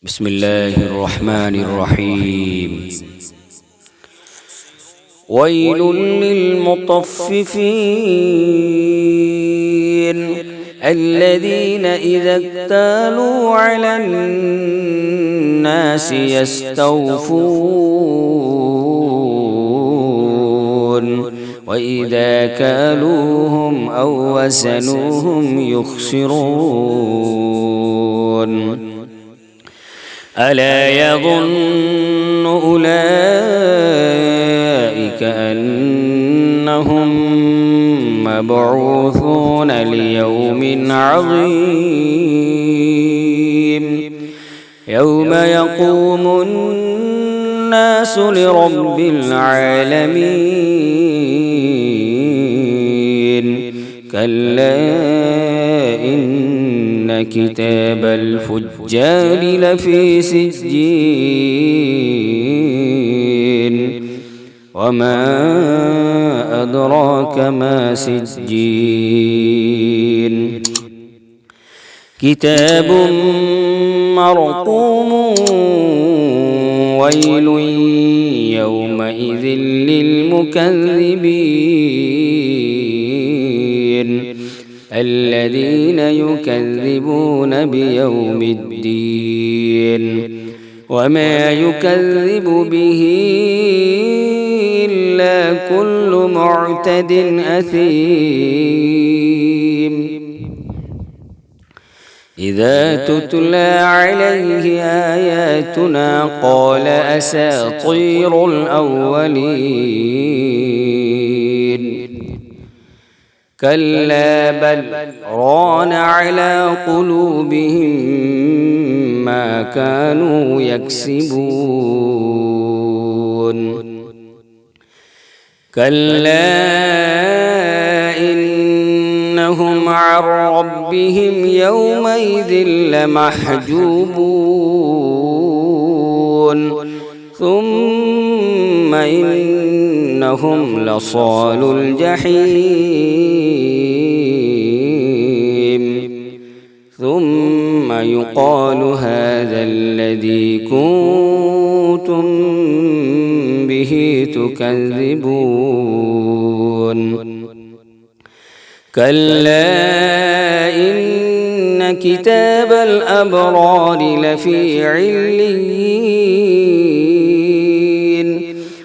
بسم الله الرحمن الرحيم. ويل للمطففين الذين إذا اكتالوا على الناس يستوفون وإذا كالوهم أو وزنوهم يخسرون. ألا يظن أولئك أنهم مبعوثون ليوم عظيم يوم يقوم الناس لرب العالمين. كلا إن كتاب الفجار لفي سجين وما أدراك ما سجين كتاب مرقوم ويل يومئذ للمكذبين الذين يكذبون بيوم الدين وما يكذب به إلا كل معتد أثيم. إذا تتلى عليه آياتنا قال أساطير الأولين. كلا بل ران على قلوبهم ما كانوا يكسبون. كلا إنهم عن ربهم يومئذ لمحجوبون ثم إنهم لصالو الجحيم ثم يقال هذا الذي كنتم به تكذبون. كلا إن كتاب الأبرار لفي عليين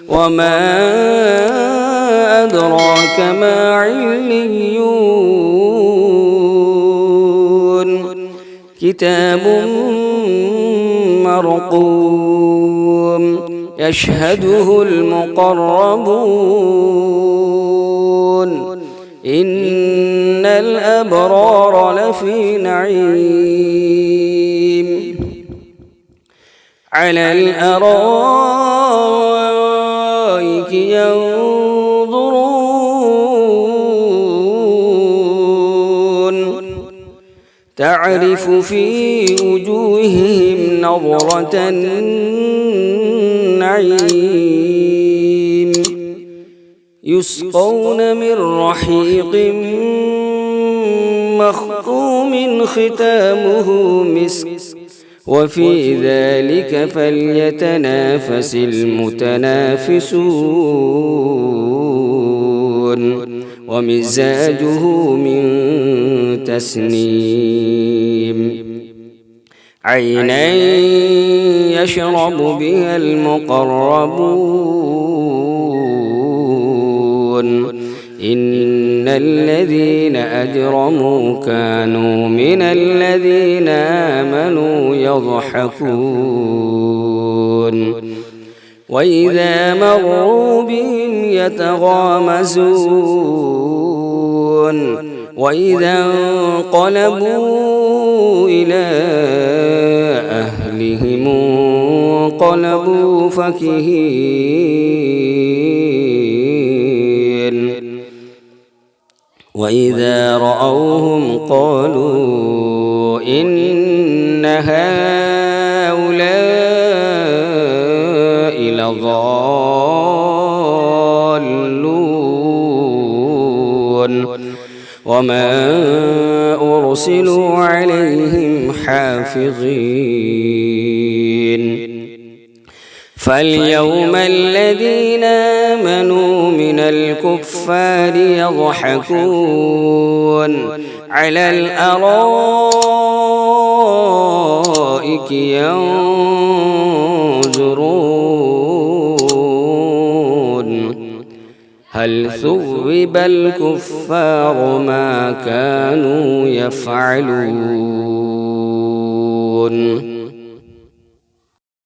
وما أدراك ما عليون كتاب مرقوم يشهده المقربون إن الأبرار لفي نعيم على الأرائك ينظرون تعرف في وجوههم نظرة النعيم يسقون من رحيق مختوم ختامه مسك وفي ذلك فليتنافس المتنافسون ومزاجه من تسنيم عينا يشرب بها المقربون إن الذين أجرموا كانوا من الذين آمنوا يضحكون وإذا مروا بهم يتغامزون وإذا انقلبوا إلى أهلهم انقلبوا فكهين وإذا رأوهم قالوا إن هؤلاء لضالون وما أرسلوا عليهم حافظين. فاليوم الذين آمنوا من الكفار يضحكون على الأرائك ينظرون هل ثوب الكفار ما كانوا يفعلون